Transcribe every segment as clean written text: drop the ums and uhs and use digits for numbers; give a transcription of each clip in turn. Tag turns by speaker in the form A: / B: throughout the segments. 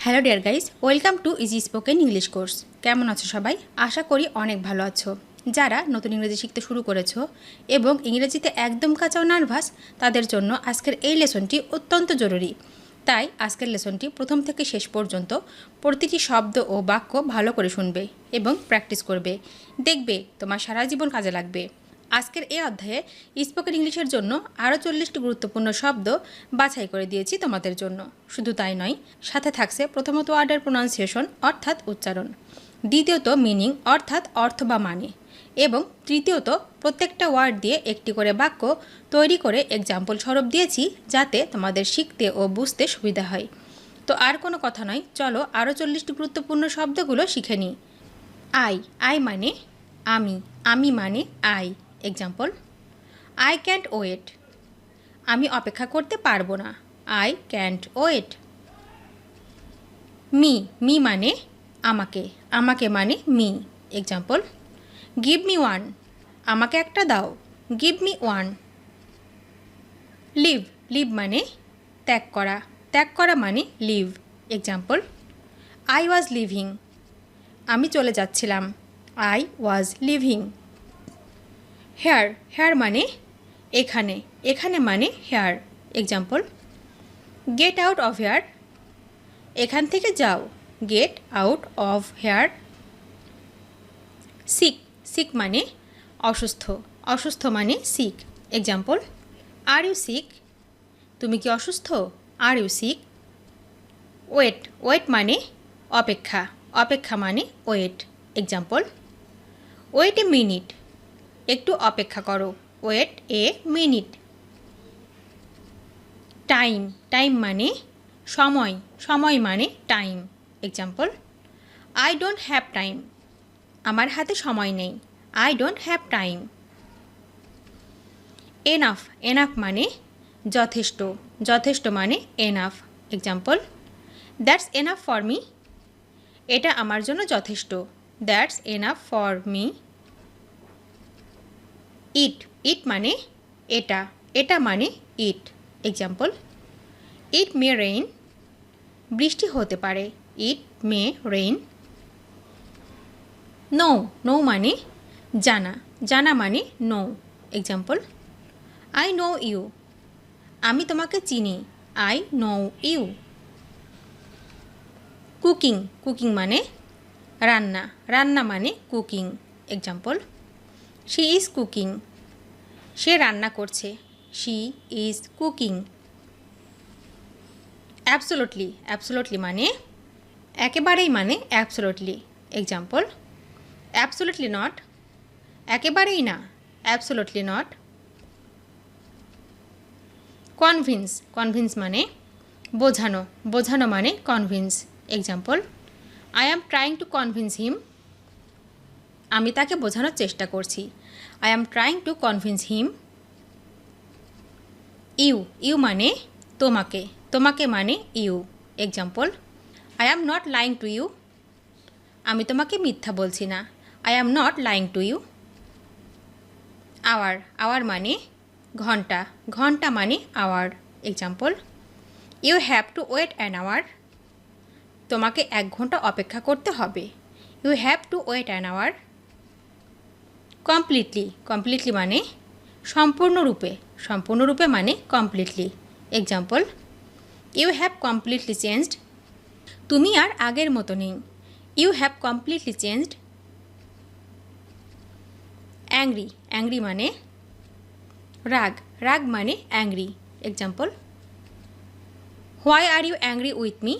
A: Hello dear guys, welcome to easy spoken English course. কেমন আছো সবাই? আশা করি অনেক ভালো আছো। যারা নতুন ইংরেজি শিখতে শুরু করেছো এবং ইংরেজিতে একদম কাঁচাও নার্ভাস, তাদের জন্য আজকের এই লেসনটি অত্যন্ত জরুরি। তাই আজকের লেসনটি প্রথম থেকে শেষ পর্যন্ত প্রতিটি শব্দ ও বাক্য ভালো করে শুনবে এবং প্র্যাকটিস করবে। দেখবে তোমার সারা জীবন কাজে লাগবে। আজকের এই অধ্যায়ে স্পোকেন ইংলিশের জন্য আরও 40টি গুরুত্বপূর্ণ শব্দ বাছাই করে দিয়েছি তোমাদের জন্য। শুধু তাই নয়, সাথে থাকছে প্রথমত ওয়ার্ডের প্রোনাউন্সিয়েশন অর্থাৎ উচ্চারণ, দ্বিতীয়ত মিনিং অর্থাৎ অর্থ বা মানে, এবং তৃতীয়ত প্রত্যেকটা ওয়ার্ড দিয়ে একটি করে বাক্য তৈরি করে এক্সাম্পল স্বরূপ দিয়েছি, যাতে তোমাদের শিখতে ও বুঝতে সুবিধা হয়। তো আর কোনো কথা নয়, চলো আরও 40টি গুরুত্বপূর্ণ শব্দগুলো শিখে নিই। আই মানে আমি মানে I. Example, I can't wait. আমি অপেক্ষা করতে পারবো না। I can't wait. মি মানে আমাকে মানে me. Example, give me one. আমাকে একটা দাও। Give me one. লিভ মানে ত্যাগ করা মানে leave. Example, I was leaving. আমি চলে যাচ্ছিলাম। I was living. হেয়ার মানে এখানে মানে here. Example, get out of here. এখান থেকে যাও। Get out of here. Sick মানে অসুস্থ মানে sick. Example, are you sick. তুমি কি অসুস্থ? আর ইউ সিক। ওয়েট মানে অপেক্ষা মানে wait. Example, wait a minute. একটু অপেক্ষা করো। Wait a minute. টাইম মানে সময় মানে time. Example, I don't have time. আমার হাতে সময় নেই। I don't have time. Enough মানে যথেষ্ট মানে enough. Example, that's enough for me. এটা আমার জন্য যথেষ্ট। That's enough for me. ইট মানে এটা মানে ইট। এক্সাম্পল, ইট মে রেইন। বৃষ্টি হতে পারে। ইট মে রেইন। নো মানে জানা মানে know. Example, I know you. আমি তোমাকে চিনি। I know you. কুকিং মানে রান্না মানে cooking. Example, she is cooking. সে রান্না করছে। She is cooking. অ্যাবসোলুটলি মানে একেবারেই মানে অ্যাবসোলুটলি। Example, absolutely not. একেবারেই না। Absolutely not. কনভিন্স মানে বোঝানো মানে convince. Example, I am trying to convince him. আমি তাকে বোঝানোর চেষ্টা করছি। I am trying to convince him. You মানে তোমাকে মানে you. Example, I am not lying to you. আমি তোমাকে মিথ্যা বলছি না। I am not lying to you. Hour মানে ঘন্টা মানে hour. Example, you have to wait an hour. তোমাকে 1 ঘন্টা অপেক্ষা করতে হবে। You have to wait an hour. Completely মানে সম্পূর্ণরূপে মানে completely. Example, you have completely changed. তুমি আর আগের মতো নেই। You have completely changed. Angry মানে রাগ মানে angry. Example, why are you angry with me.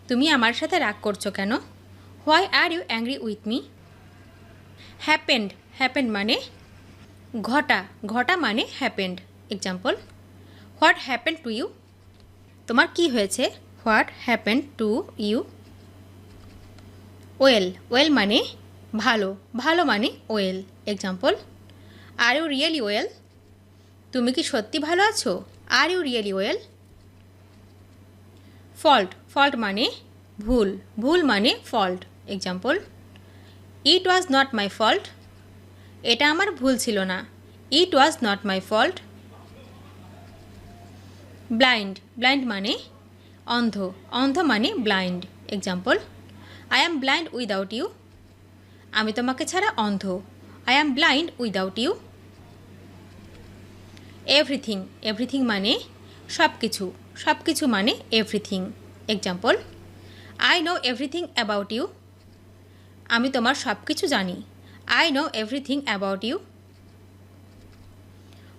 A: তুমি আমার সাথে রাগ করছো কেন? Why are you angry with me. Happened মানে ঘটা মানে happened. Example, what happened to you. তোমার কি হয়েছে? What happened to you. Well মানে ভালো মানে well. Example, are you really well. তুমি কি সত্যি ভালো আছো? Are you really well. Fault মানে ভুল মানে fault. Example, it was not my fault. এটা আমার ভুল ছিল না। It was not my fault. Blind মানে অন্ধ অন্ধ মানে blind example I am blind without you আমি তোমাকে ছাড়া অন্ধ I am blind without you everything everything মানে সব কিছু সব কিছু মানে everything example I know everything about you আমি তোমার সব কিছু জানি I know everything about you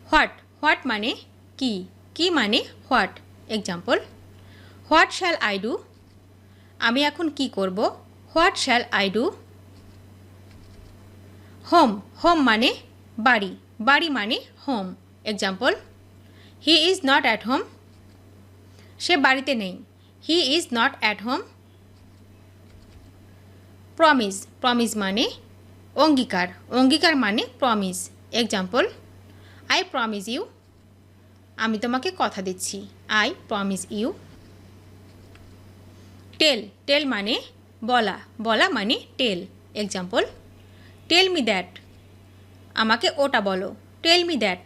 A: what what মানে কি কি মানে what example what shall I do আমি এখন কি করব what shall I do home home মানে বাড়ি বাড়ি মানে home example he is not at home সে বাড়িতে নেই he is not at home promise promise মানে অঙ্গীকার অঙ্গীকার মানে promise example I promise you আমি তোমাকে কথা দিচ্ছি I promise you tell tell মানে বলা বলা মানে টেল এক্সাম্পল টেল মি দ্যাট আমাকে ওটা বলো টেল মি দ্যাট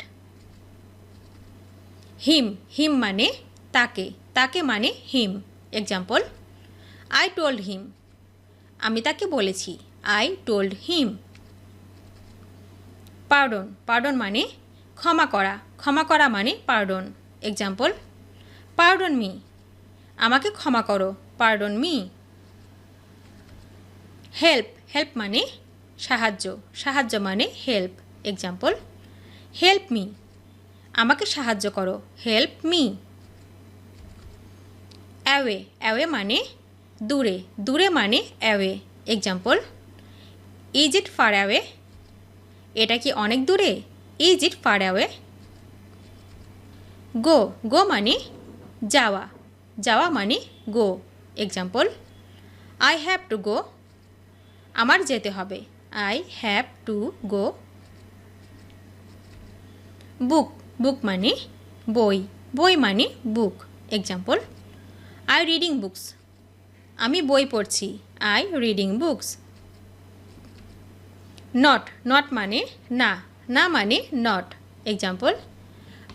A: হিম হিম মানে তাকে তাকে মানে হিম এক্সাম্পল আই টোল্ড হিম আমি তাকে বলেছি I told him pardon pardon মানে ক্ষমা করা মানে পার্ডন এক্সাম্পল পার্ডন মি আমাকে ক্ষমা করো পার্ডন মি হেল্প হেল্প মানে সাহায্য সাহায্য মানে হেল্প এক্সাম্পল হেল্প মি আমাকে সাহায্য করো হেল্প মি অ্যাওয়ে অ্যাওয়ে মানে দূরে দূরে মানে away example is it far away এটা কি অনেক দূরে is it far away go go মানে যাওয়া যাওয়া মানে go example I have to go আমার যেতে হবে I have to go book book মানে বই বই মানে book example I reading books আমি বই পড়ছি I reading books not not মানে না না মানে not example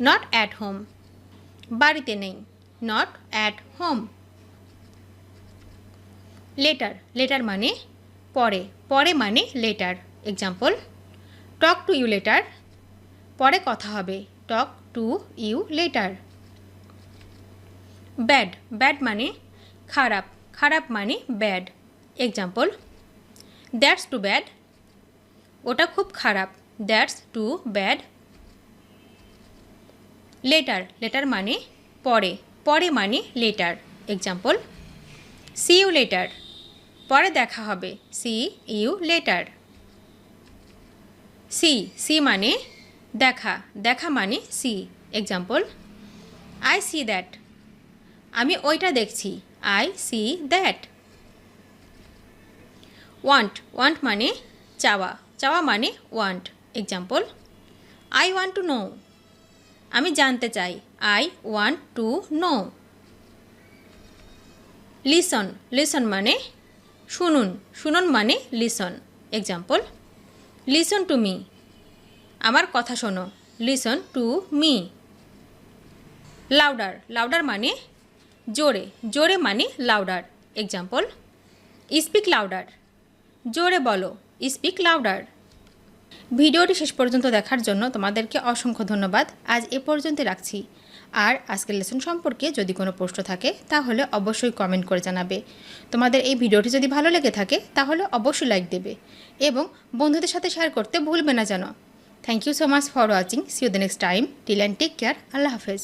A: not at home বাড়িতে নেই not at home letter later মানে পরে পরে মানে later example talk to you later পরে কথা হবে talk to you later bad bad মানে খারাপ খারাপ মানে bad example that's too bad ওটা খুব খারাপ that's too bad later later মানে পরে পরে মানে later example see you later পরে দেখা হবে see you later see see মানে দেখা দেখা মানে see example I see that আমি ওইটা দেখছি I see that want want মানে চাওয়া চাওয়া মানে want example I want to know আমি জানতে চাই I want to know listen listen মানে শুনুন শুনুন মানে listen example listen to me আমার কথা শোনো listen to me louder louder মানে জোরে জোরে মানে লাউডার এক্সাম্পল স্পিক লাউডার জোরে বলো স্পিক লাউডার ভিডিওটি শেষ পর্যন্ত দেখার জন্য তোমাদেরকে অসংখ্য ধন্যবাদ আজ এ পর্যন্ত রাখছি আর আজকের লেসন সম্পর্কে যদি কোনো প্রশ্ন থাকে তাহলে অবশ্যই কমেন্ট করে জানাবে তোমাদের এই ভিডিওটি যদি ভালো লেগে থাকে তাহলে অবশ্যই লাইক দেবে এবং বন্ধুদের সাথে শেয়ার করতে ভুলবে না যেন thank you so much for watching see you the next time till and take care আল্লাহ হাফেজ